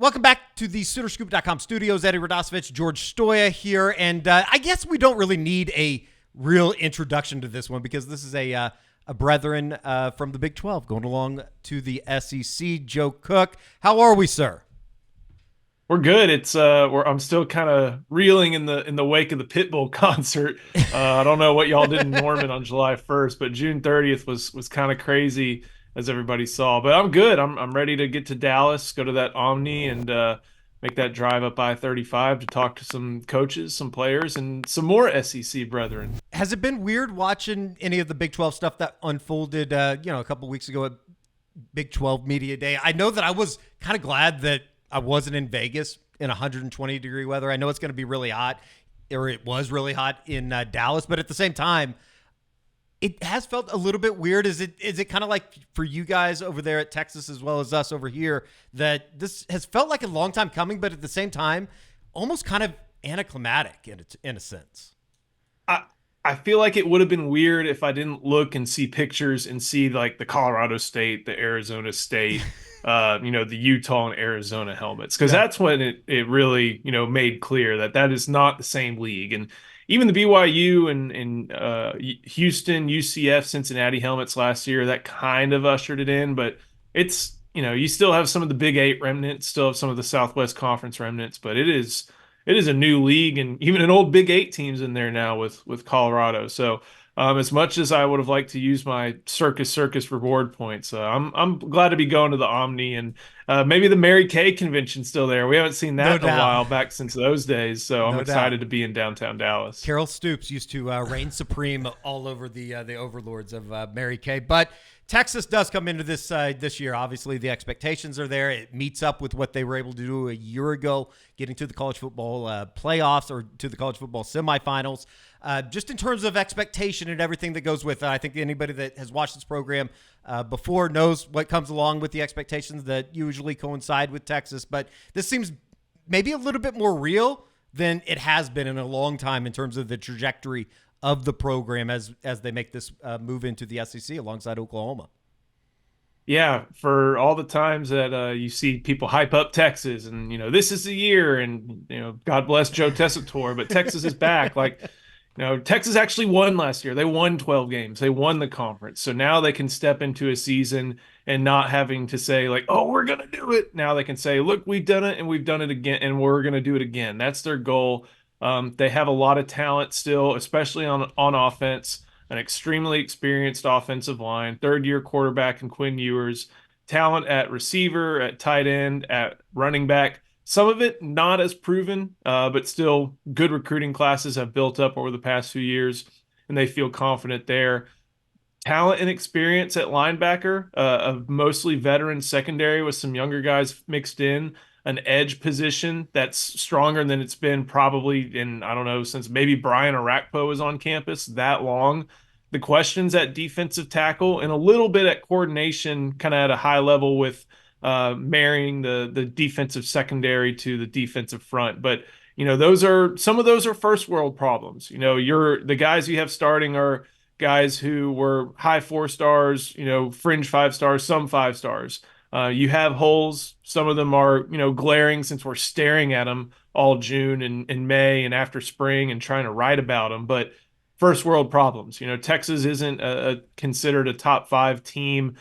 Welcome back to the SoonerScoop.com studios. Eddie Radosevich, George Stoya here. And I guess we don't really need a real introduction to this one because this is a brethren from the Big 12 going along to the SEC. Joe Cook, how are we, sir? We're good. I'm still kind of reeling in the wake of the Pitbull concert. I don't know what y'all did in Norman on July 1st, but June 30th was kind of crazy, as everybody saw. But I'm good. I'm ready to get to Dallas, go to that Omni, and make that drive up I-35 to talk to some coaches, some players, and some more SEC brethren. Has it been weird watching any of the Big 12 stuff that unfolded, a couple weeks ago at Big 12 Media Day? I know that I was kind of glad that I wasn't in Vegas in 120-degree weather. I know it's going to be really hot, or it was really hot in Dallas, but at the same time, it has felt a little bit weird. Is it kind of like for you guys over there at Texas as well as us over here that this has felt like a long time coming, but at the same time, almost kind of anticlimactic in a sense? I feel like it would have been weird if I didn't look and see pictures and see like the Colorado State, the Arizona State, the Utah and Arizona helmets, because that's when it really, made clear that is not the same league. And even the BYU and Houston, UCF, Cincinnati helmets last year, that kind of ushered it in. But it's, you still have some of the Big Eight remnants, still have some of the Southwest Conference remnants, but it is a new league, and even an old Big Eight team's in there now with Colorado. So as much as I would have liked to use my circus reward points, I'm glad to be going to the Omni, and maybe the Mary Kay convention's still there. We haven't seen that in a while back since those days. So I'm excited to be in downtown Dallas. Carol Stoops used to reign supreme all over the overlords of Mary Kay, but Texas does come into this year. Obviously, the expectations are there. It meets up with what they were able to do a year ago, getting to the college football playoffs or to the college football semifinals. Just in terms of expectation and everything that goes with it, I think anybody that has watched this program before knows what comes along with the expectations that usually coincide with Texas. But this seems maybe a little bit more real than it has been in a long time in terms of the trajectory of the program as they make this move into the SEC alongside Oklahoma. Yeah, for all the times that you see people hype up Texas and, this is the year and, God bless Joe Tessitore, but Texas is back. Like, Texas actually won last year. They won 12 games. They won the conference. So now they can step into a season and not having to say like, oh, we're going to do it. Now they can say, look, we've done it and we've done it again and we're going to do it again. That's their goal. They have a lot of talent still, especially on offense, an extremely experienced offensive line, third-year quarterback in Quinn Ewers, talent at receiver, at tight end, at running back. Some of it not as proven, but still good recruiting classes have built up over the past few years, and they feel confident there. Talent and experience at linebacker, a mostly veteran secondary with some younger guys mixed in, an edge position that's stronger than it's been probably in, I don't know, since maybe Brian Arakpo was on campus that long. The questions at defensive tackle and a little bit at coordination, kind of at a high level with marrying the defensive secondary to the defensive front. But, some of those are first world problems. The guys you have starting are guys who were high 4 stars, fringe 5 stars, some 5 stars. You have holes. Some of them are, glaring since we're staring at them all June and May and after spring and trying to write about them. But first world problems. Texas isn't considered a top 5 team,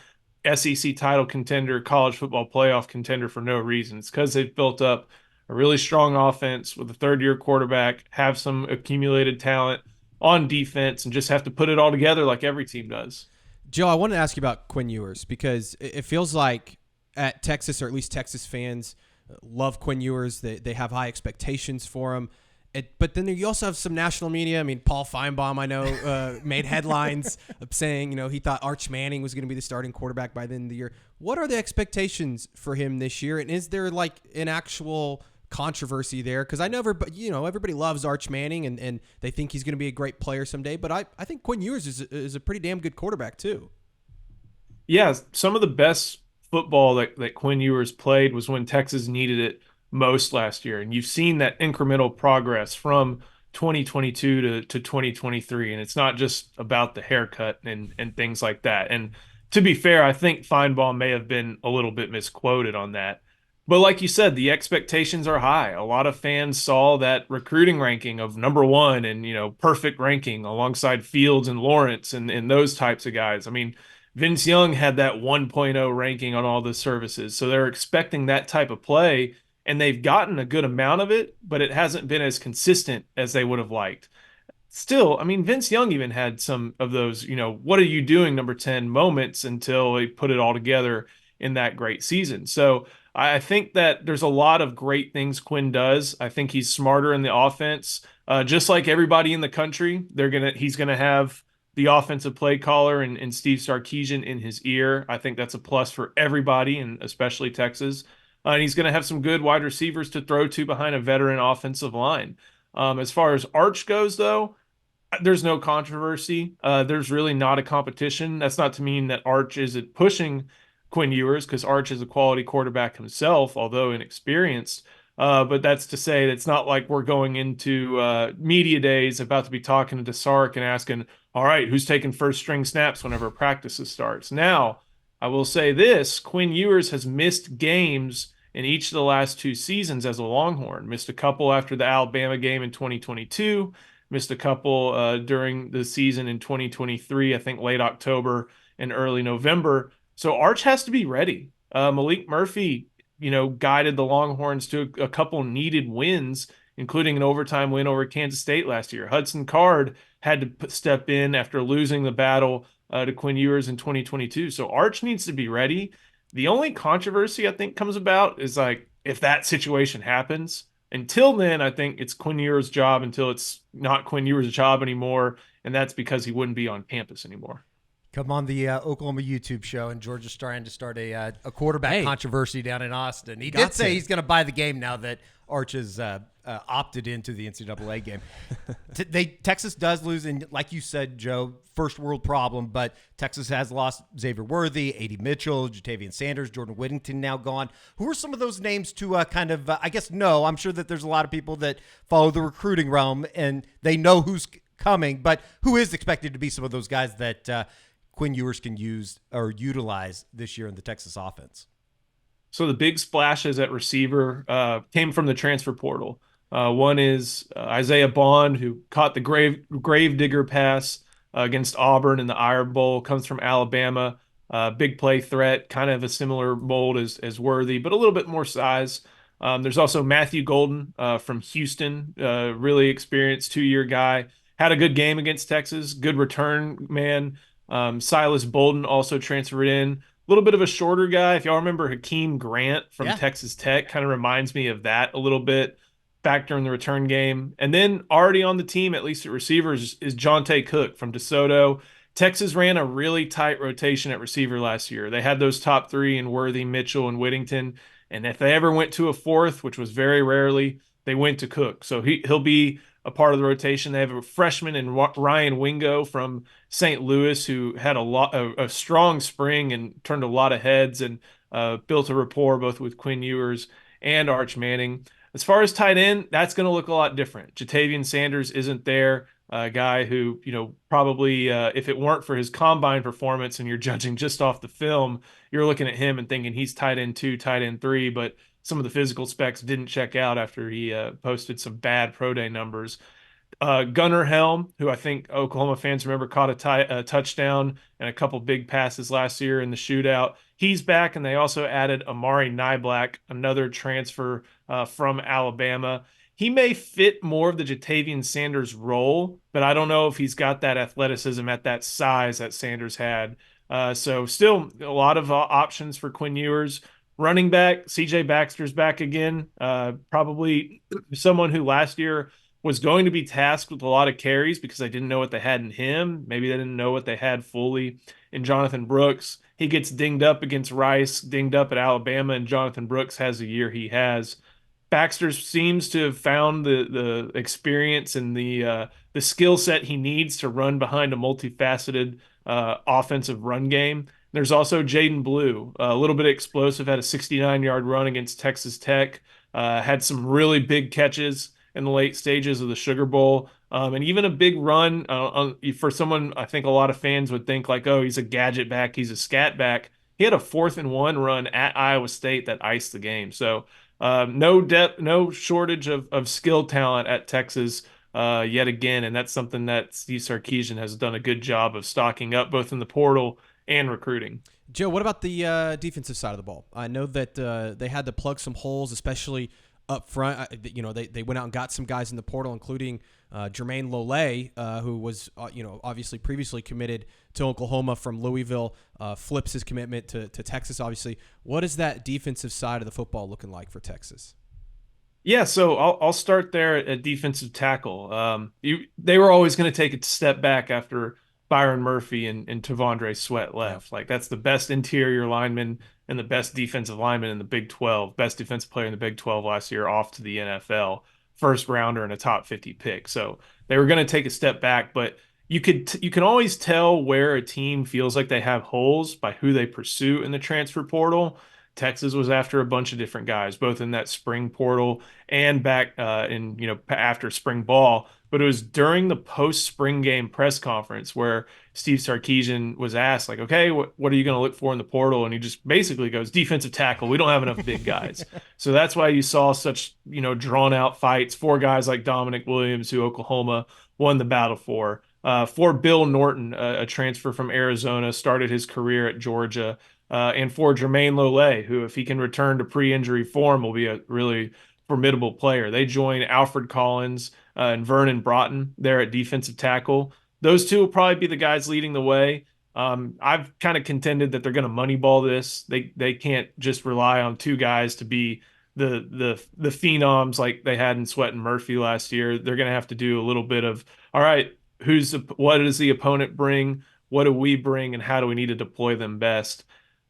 SEC title contender, college football playoff contender for no reason. It's because they've built up a really strong offense with a third-year quarterback, have some accumulated talent on defense, and just have to put it all together like every team does. Joe, I wanted to ask you about Quinn Ewers because it feels like at Texas, or at least Texas fans, love Quinn Ewers. They have high expectations for him. But then you also have some national media. I mean, Paul Feinbaum, I know, made headlines saying, he thought Arch Manning was going to be the starting quarterback by the end of the year. What are the expectations for him this year? And is there like an actual controversy there? Because I know everybody loves Arch Manning and they think he's going to be a great player someday. But I think Quinn Ewers is a pretty damn good quarterback too. Yeah, some of the best football that Quinn Ewers played was when Texas needed it most last year. And you've seen that incremental progress from 2022 to 2023. And it's not just about the haircut and things like that. And to be fair, I think Feinbaum may have been a little bit misquoted on that. But like you said, the expectations are high. A lot of fans saw that recruiting ranking of #1 and, perfect ranking alongside Fields and Lawrence and those types of guys. I mean, Vince Young had that 1.0 ranking on all the services. So they're expecting that type of play, and they've gotten a good amount of it, but it hasn't been as consistent as they would have liked. Still, I mean, Vince Young even had some of those, what are you doing, number 10 moments until he put it all together in that great season. So I think that there's a lot of great things Quinn does. I think he's smarter in the offense. Just like everybody in the country, he's gonna have the offensive play caller and Steve Sarkisian in his ear. I think that's a plus for everybody, and especially Texas. And he's gonna have some good wide receivers to throw to behind a veteran offensive line. As far as Arch goes, though, there's no controversy. There's really not a competition. That's not to mean that Arch isn't pushing Quinn Ewers, because Arch is a quality quarterback himself, although inexperienced. But that's to say that it's not like we're going into media days about to be talking to Sark and asking, all right, who's taking first string snaps whenever practices starts. Now, I will say this, Quinn Ewers has missed games in each of the last 2 seasons as a Longhorn. Missed a couple after the Alabama game in 2022, missed a couple during the season in 2023, I think late October and early November. So Arch has to be ready. Malik Murphy, guided the Longhorns to a couple needed wins, including an overtime win over Kansas State last year. Hudson Card had to step in after losing the battle to Quinn Ewers in 2022. So Arch needs to be ready. The only controversy I think comes about is like if that situation happens. Until then, I think it's Quinn Ewers' job until it's not Quinn Ewers' job anymore, and that's because he wouldn't be on campus anymore. Come on the Oklahoma YouTube show, and Georgia's trying to start a quarterback controversy down in Austin. He did say he's going to buy the game now that Arch has opted into the NCAA game. Texas does lose, and like you said, Joe, first world problem, but Texas has lost Xavier Worthy, A.D. Mitchell, Jatavian Sanders, Jordan Whittington now gone. Who are some of those names to I guess, know? I'm sure that there's a lot of people that follow the recruiting realm, and they know who's coming, but who is expected to be some of those guys that Quinn Ewers can use or utilize this year in the Texas offense? So the big splashes at receiver came from the transfer portal. One is Isaiah Bond, who caught the grave digger pass against Auburn in the Iron Bowl, comes from Alabama. Big play threat, kind of a similar mold as Worthy, but a little bit more size. There's also Matthew Golden from Houston, really experienced 2-year guy. Had a good game against Texas, good return man. Silas Bolden also transferred in. A little bit of a shorter guy. If y'all remember Hakeem Grant from Texas Tech, kind of reminds me of that a little bit back during the return game. And then already on the team, at least at receivers, is Jonte Cook from DeSoto. Texas ran a really tight rotation at receiver last year. They had those top three in Worthy, Mitchell, and Whittington. And if they ever went to a fourth, which was very rarely, they went to Cook. So he'll be a part of the rotation. They have a freshman in Ryan Wingo from St. Louis, who had a strong spring and turned a lot of heads and built a rapport both with Quinn Ewers and Arch Manning. As far as tight end, that's going to look a lot different. Jatavian Sanders isn't there, a guy who, probably if it weren't for his combine performance and you're judging just off the film, you're looking at him and thinking he's tight end 2, tight end 3, but some of the physical specs didn't check out after he posted some bad pro day numbers. Gunnar Helm, who I think Oklahoma fans remember caught a touchdown and a couple big passes last year in the shootout. He's back, and they also added Amari Niblack, another transfer from Alabama. He may fit more of the Jatavian Sanders role, but I don't know if he's got that athleticism at that size that Sanders had. So still a lot of options for Quinn Ewers. Running back, C.J. Baxter's back again. Probably someone who last year was going to be tasked with a lot of carries because they didn't know what they had in him. Maybe they didn't know what they had fully in Jonathan Brooks. He gets dinged up against Rice, dinged up at Alabama, and Jonathan Brooks has the year he has. Baxter seems to have found the experience and the skill set he needs to run behind a multifaceted offensive run game. There's also Jaden Blue, a little bit explosive, had a 69-yard run against Texas Tech, had some really big catches in the late stages of the Sugar Bowl, and even a big run for someone I think a lot of fans would think like, oh, he's a gadget back, he's a scat back. He had a 4th-and-1 run at Iowa State that iced the game. So no depth, no shortage of skill talent at Texas yet again, and that's something that Steve Sarkisian has done a good job of stocking up both in the portal and recruiting. Joe, what about the defensive side of the ball? I know that they had to plug some holes, especially up front. They went out and got some guys in the portal, including Jermaine Lole, who was obviously previously committed to Oklahoma from Louisville, flips his commitment to Texas. Obviously, what is that defensive side of the football looking like for Texas? Yeah, so I'll start there at defensive tackle. They were always going to take a step back after Byron Murphy and Tavondre Sweat left. Yeah. Like that's the best interior lineman and the best defensive lineman in the Big 12, best defensive player in the Big 12 last year, off to the NFL, first rounder and a top 50 pick. So they were going to take a step back, but you can always tell where a team feels like they have holes by who they pursue in the transfer portal. Texas was after a bunch of different guys, both in that spring portal and back in after spring ball. But it was during the post spring game press conference where Steve Sarkisian was asked, like, okay, what are you going to look for in the portal? And he just basically goes, defensive tackle. We don't have enough big guys. So that's why you saw such drawn out fights for guys like Dominic Williams, who Oklahoma won the battle for. For Bill Norton, a transfer from Arizona, started his career at Georgia. And for Jermaine Lole, who, if he can return to pre-injury form, will be a really formidable player. They join Alfred Collins and Vernon Broughton there at defensive tackle. Those two will probably be the guys leading the way. I've kind of contended that they're going to moneyball this. They can't just rely on two guys to be the phenoms like they had in Sweat and Murphy last year. They're going to have to do a little bit of, all right, what does the opponent bring? What do we bring, and how do we need to deploy them best?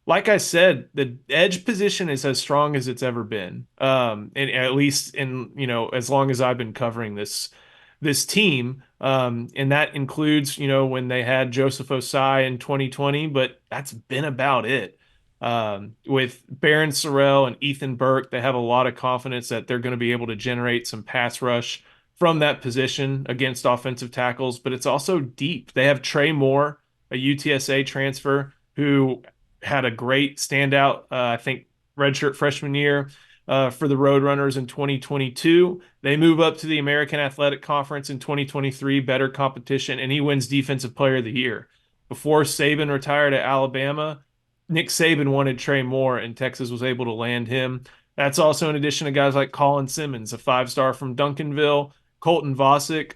Like I said, the edge position is as strong as it's ever been. And at least in, as long as I've been covering this team. And that includes, when they had Joseph Osai in 2020, but that's been about it. With Barron Sorrell and Ethan Burke, they have a lot of confidence that they're going to be able to generate some pass rush from that position against offensive tackles, but it's also deep. They have Trey Moore, a UTSA transfer, who had a great standout, I think, redshirt freshman year for the Roadrunners in 2022. They move up to the American Athletic Conference in 2023, better competition, and he wins Defensive Player of the Year. Before Saban retired at Alabama, Nick Saban wanted Trey Moore, and Texas was able to land him. That's also in addition to guys like Colin Simmons, a 5-star from Duncanville, Colton Vosick,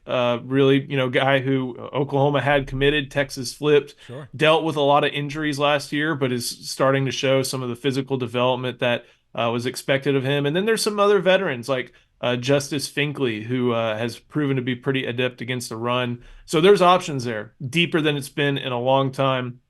really, guy who Oklahoma had committed, Texas flipped, Sure. dealt with a lot of injuries last year, but is starting to show some of the physical development that was expected of him. And then there's some other veterans like Justice Finkley, who has proven to be pretty adept against the run. So there's options there, deeper than it's been in a long time.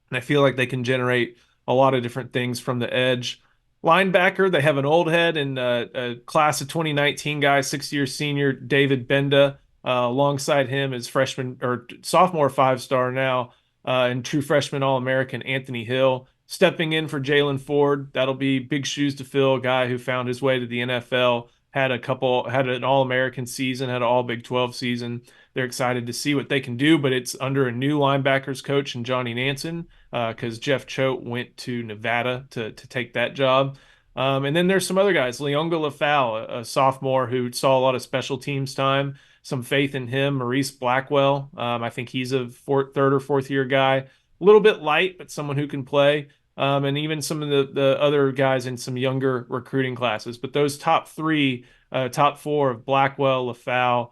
And I feel like they can generate a lot of different things from the edge. Linebacker, they have an old head and a class of 2019 guy, 6-year senior David Benda. Alongside him is freshman or sophomore 5-star now and true freshman All-American Anthony Hill. Stepping in for Jalen Ford, that'll be big shoes to fill. A guy who found his way to the NFL, had an All-American season, had an All Big 12 season. They're excited to see what they can do, but it's under a new linebackers coach in Johnny Nansen because Jeff Choate went to Nevada to take that job. And then there's some other guys, Leonga Lafau, a sophomore who saw a lot of special teams time, some faith in him. Maurice Blackwell, I think he's a third or fourth year guy, a little bit light, but someone who can play. And even some of the other guys in some younger recruiting classes. But those top four of Blackwell, Lafau,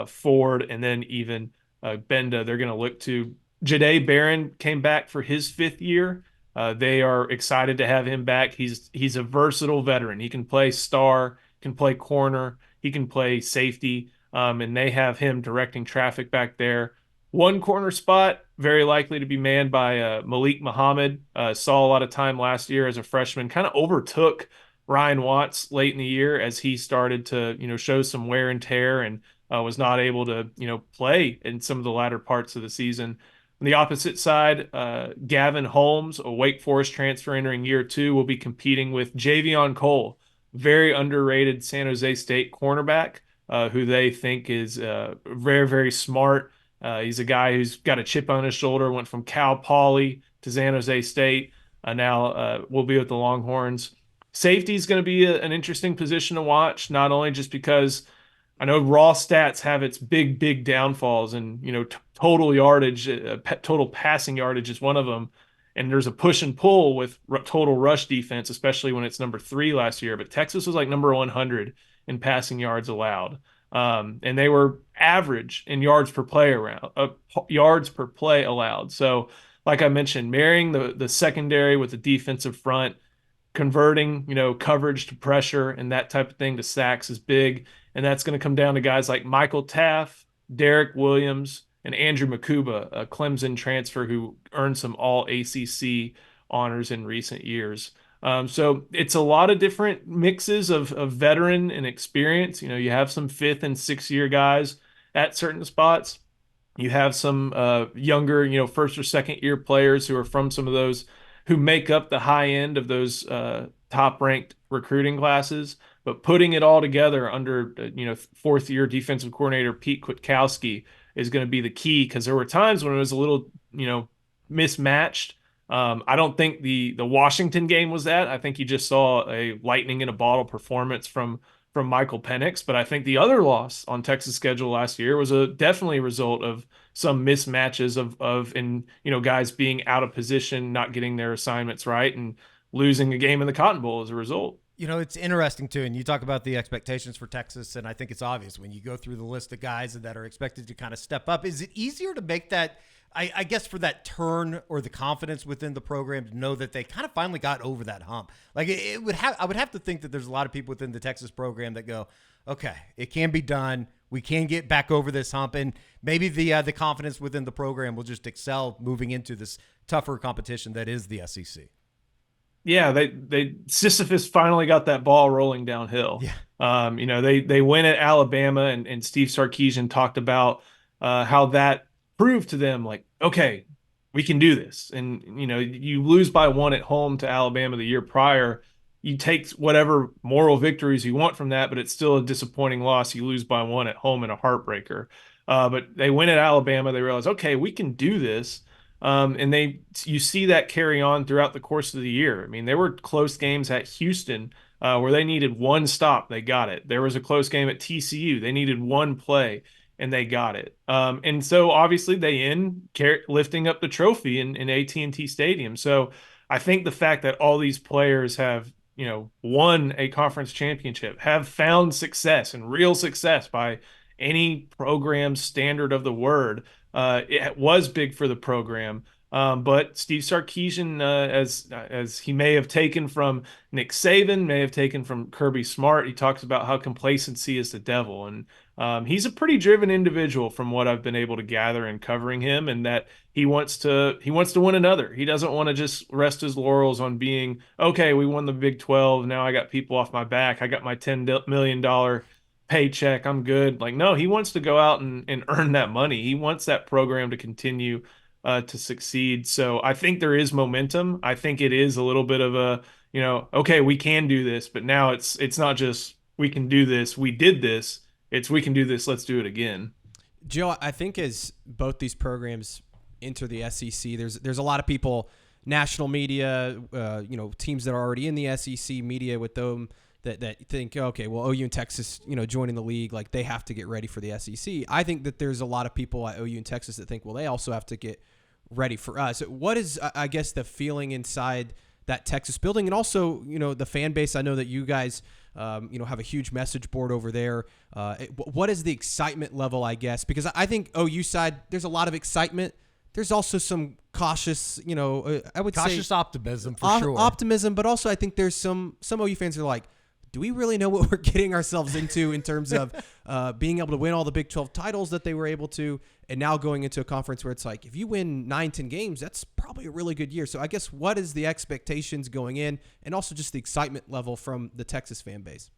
Ford, and then even Benda, they're going to look to. Jahdae Barron came back for his 5th year. They are excited to have him back. He's a versatile veteran. He can play star, can play corner, he can play safety, and they have him directing traffic back there. One corner spot, very likely to be manned by Malik Muhammad. Saw a lot of time last year as a freshman, kind of overtook Ryan Watts late in the year as he started to, show some wear and tear and was not able to, play in some of the latter parts of the season. On the opposite side, Gavin Holmes, a Wake Forest transfer entering year 2, will be competing with Javion Cole, very underrated San Jose State cornerback, who they think is very, very smart. He's a guy who's got a chip on his shoulder, went from Cal Poly to San Jose State. now will be with the Longhorns. Safety is going to be an interesting position to watch, not only just because I know raw stats have its big downfalls, and total yardage, total passing yardage is one of them. And there's a push and pull with total rush defense, especially when it's number 3 last year. But Texas was like number 100 in passing yards allowed, and they were average in yards per play allowed. So, like I mentioned, marrying the secondary with the defensive front, converting, coverage to pressure and that type of thing to sacks is big. And that's going to come down to guys like Michael Taft, Derek Williams, and Andrew Makuba, a Clemson transfer who earned some all ACC honors in recent years. So it's a lot of different mixes of veteran and experience. You have some 5th and 6th year guys at certain spots. You have some younger, 1st or 2nd year players who are from some of those who make up the high end of those top ranked recruiting classes. But putting it all together under, 4th year defensive coordinator Pete Kwiatkowski is going to be the key, because there were times when it was a little, mismatched. I don't think the Washington game was that. I think you just saw a lightning in a bottle performance from Michael Penix. But I think the other loss on Texas' schedule last year was definitely a result of some mismatches and guys being out of position, not getting their assignments right, and losing a game in the Cotton Bowl as a result. It's interesting too, and you talk about the expectations for Texas, and I think it's obvious when you go through the list of guys that are expected to kind of step up. Is it easier to make that, I guess, for that turn or the confidence within the program to know that they kind of finally got over that hump? Like I would have to think that there's a lot of people within the Texas program that go, okay, it can be done. We can get back over this hump, and maybe the confidence within the program will just excel moving into this tougher competition that is the SEC. Yeah, they Sisyphus finally got that ball rolling downhill. Yeah. They win at Alabama, and Steve Sarkisian talked about how that proved to them, like, okay, we can do this. And you lose by 1 at home to Alabama the year prior. You take whatever moral victories you want from that, but it's still a disappointing loss. You lose by 1 at home in a heartbreaker. But they win at Alabama. They realize, okay, we can do this. And you see that carry on throughout the course of the year. I mean, there were close games at Houston where they needed 1 stop. They got it. There was a close game at TCU. They needed 1 play, and they got it. And so obviously they end lifting up the trophy in AT&T Stadium. So I think the fact that all these players have, won a conference championship, have found success and real success by any program standard of the word, it was big for the program. But Steve Sarkisian, as he may have taken from Nick Saban, may have taken from Kirby Smart, he talks about how complacency is the devil. And he's a pretty driven individual from what I've been able to gather in covering him, and that he wants to win another. He doesn't want to just rest his laurels on being, okay, we won the Big 12. Now I got people off my back. I got my $10 million paycheck. I'm good. Like, no, he wants to go out and earn that money. He wants that program to continue to succeed. So I think there is momentum. I think it is a little bit of a, okay, we can do this, but now it's not just we can do this, we did this. It's we can do this, let's do it again. Joe, I think as both these programs enter the SEC, there's a lot of people, national media, teams that are already in the SEC, media with them that think, okay, well, OU and Texas, joining the league, like they have to get ready for the SEC. I think that there's a lot of people at OU and Texas that think, well, they also have to get ready for us. What is, I guess, the feeling inside that Texas building, and also, the fan base? I know that you guys, have a huge message board over there. What is the excitement level, I guess? Because I think OU side, there's a lot of excitement. There's also some cautious, I would say cautious optimism for sure. Optimism, but also I think there's some OU fans are like, do we really know what we're getting ourselves into in terms of being able to win all the Big 12 titles that they were able to, and now going into a conference where it's like, if you win 9-10 games, that's probably a really good year. So I guess what is the expectations going in, and also just the excitement level from the Texas fan base?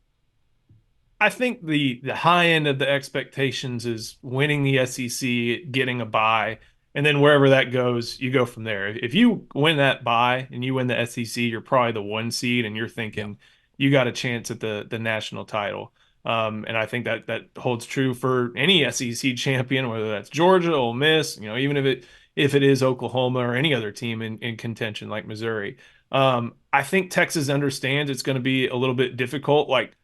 I think the high end of the expectations is winning the SEC, getting a bye, and then wherever that goes, you go from there. If you win that bye and you win the SEC, you're probably the 1 seed, and you're thinking you got a chance at the national title. And I think that holds true for any SEC champion, whether that's Georgia, Ole Miss, even if it is Oklahoma or any other team in contention like Missouri. I think Texas understands it's going to be a little bit difficult. Like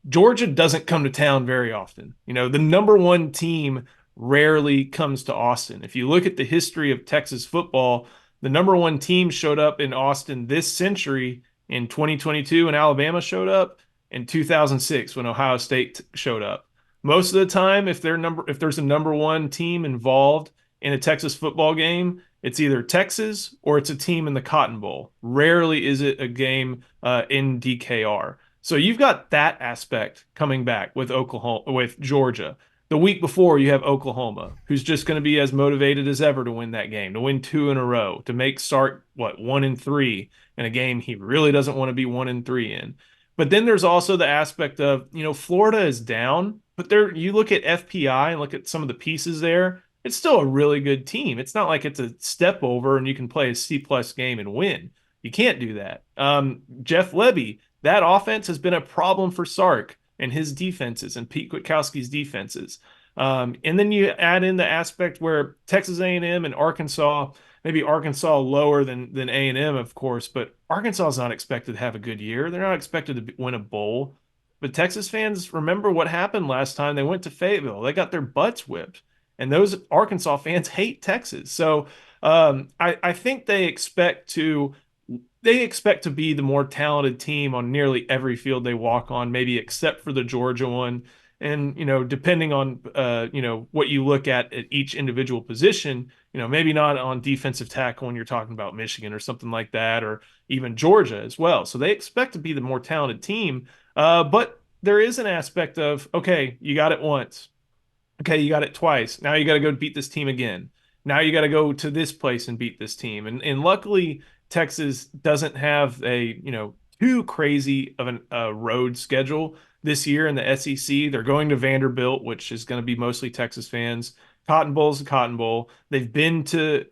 Georgia doesn't come to town very often. The number one team rarely comes to Austin. If you look at the history of Texas football, the number one team showed up in Austin this century in 2022, and Alabama showed up in 2006 when Ohio State showed up. Most of the time, if there's a number one team involved in a Texas football game, it's either Texas or it's a team in the Cotton Bowl. Rarely is it a game in DKR. So you've got that aspect coming back with Georgia. The week before, you have Oklahoma, who's just going to be as motivated as ever to win that game, to win 2 in a row, to make Sark 1-3 in a game he really doesn't want to be 1-3 in. But then there's also the aspect of, Florida is down, but you look at FPI and look at some of the pieces there, it's still a really good team. It's not like it's a step over and you can play a C-plus game and win. You can't do that. Jeff Lebby, that offense has been a problem for Sark and his defenses and Pete Kwiatkowski's defenses. And then you add in the aspect where Texas A&M and Arkansas, maybe Arkansas lower than A&M, of course, but Arkansas is not expected to have a good year. They're not expected to win a bowl. But Texas fans remember what happened last time they went to Fayetteville. They got their butts whipped. And those Arkansas fans hate Texas. So I think they expect to be the more talented team on nearly every field they walk on, maybe except for the Georgia one. And, depending on, what you look at each individual position, maybe not on defensive tackle when you're talking about Michigan or something like that, or even Georgia as well. So they expect to be the more talented team. But there is an aspect of, okay, you got it once. Okay, you got it twice. Now you got to go beat this team again. Now you got to go to this place and beat this team. And luckily, Texas doesn't have a, too crazy of a road schedule this year in the SEC. They're going to Vanderbilt, which is going to be mostly Texas fans. Cotton Bowl's a Cotton Bowl. They've been to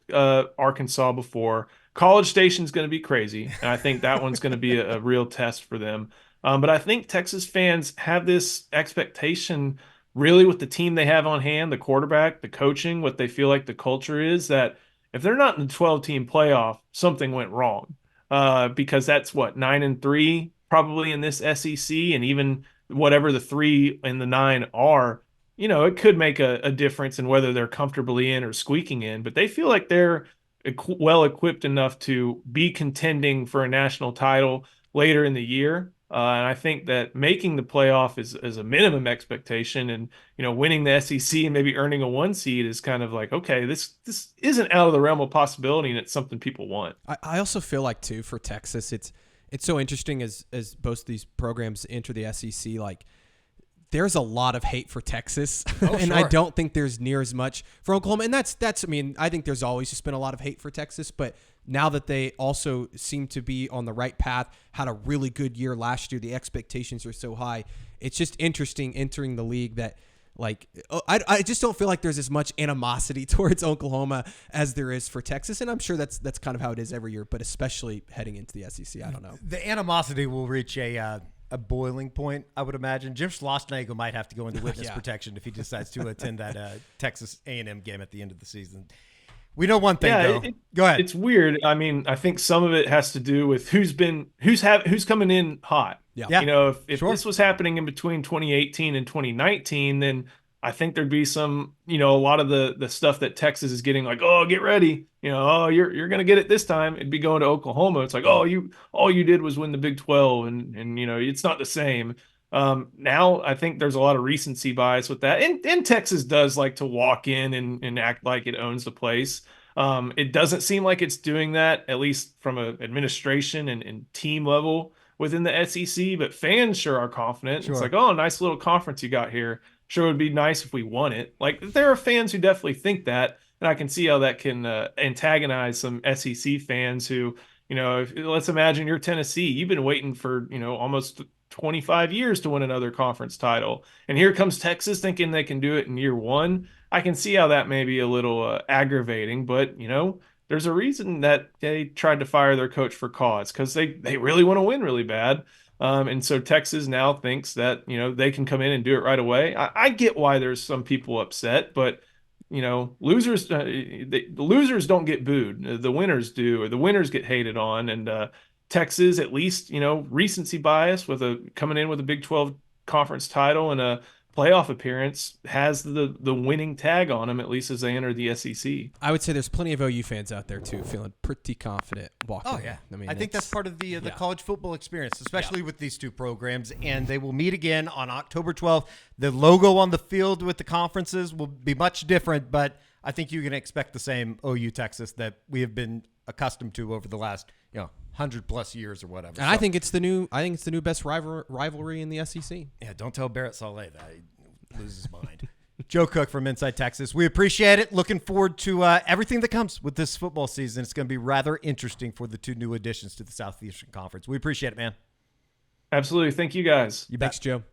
Arkansas before. College Station's going to be crazy, and I think that one's going to be a real test for them. But I think Texas fans have this expectation really with the team they have on hand, the quarterback, the coaching, what they feel like the culture is, that if they're not in the 12-team playoff, something went wrong. Because that's 9-3 probably in this SEC, and even whatever the 3 and the 9 are, it could make a difference in whether they're comfortably in or squeaking in. But they feel like they're well equipped enough to be contending for a national title later in the year. And I think that making the playoff is a minimum expectation, and winning the SEC and maybe earning a 1 seed is kind of like, okay, this isn't out of the realm of possibility, and it's something people want. I also feel like too for Texas, it's so interesting as both these programs enter the SEC. Like, there's a lot of hate for Texas, and sure. I don't think there's near as much for Oklahoma. And that's I mean, I think there's always just been a lot of hate for Texas, but now that they also seem to be on the right path, had a really good year last year, the expectations are so high. It's just interesting entering the league that, like, I just don't feel like there's as much animosity towards Oklahoma as there is for Texas, and I'm sure that's kind of how it is every year, but especially heading into the SEC, I don't know. The animosity will reach a boiling point, I would imagine. Jim Schlossnagle might have to go into witness protection if he decides to attend that Texas A&M game at the end of the season. We know one thing, though. Go ahead. It's weird. I mean, I think some of it has to do with who's coming in hot. Yeah. If this was happening in between 2018 and 2019, then I think there'd be some, a lot of the stuff that Texas is getting, like, oh, get ready, oh, you're gonna get it this time. It'd be going to Oklahoma. It's like, oh, all you did was win the Big 12, and it's not the same. Now I think there's a lot of recency bias with that. And Texas does like to walk in and act like it owns the place. It doesn't seem like it's doing that, at least from an administration and team level within the SEC, but fans sure are confident. Sure. It's like, oh, nice little conference you got here. Sure would be nice if we won it. Like, there are fans who definitely think that, and I can see how that can antagonize some SEC fans who, let's imagine you're Tennessee. You've been waiting for, almost 25 years to win another conference title. And here comes Texas thinking they can do it in year one. I can see how that may be a little aggravating, but, there's a reason that they tried to fire their coach for cause, because they really want to win really bad. And so Texas now thinks that, they can come in and do it right away. I get why there's some people upset, but, the losers don't get booed. The winners do, or the winners get hated on. And, Texas, at least, recency bias with coming in with a Big 12 conference title and a playoff appearance, has the winning tag on them, at least as they enter the SEC. I would say there's plenty of OU fans out there too, feeling pretty confident walking. Oh yeah, in. I think that's part of the college football experience, especially with these two programs. And they will meet again on October 12th. The logo on the field with the conferences will be much different, but I think you can expect the same OU Texas that we have been accustomed to over the last 100+ years or whatever. And I think it's the new best rivalry in the SEC. Yeah, don't tell Barrett Saleh that. He loses his mind. Joe Cook from Inside Texas. We appreciate it. Looking forward to everything that comes with this football season. It's going to be rather interesting for the two new additions to the Southeastern Conference. We appreciate it, man. Absolutely. Thank you, guys. Thanks, Joe.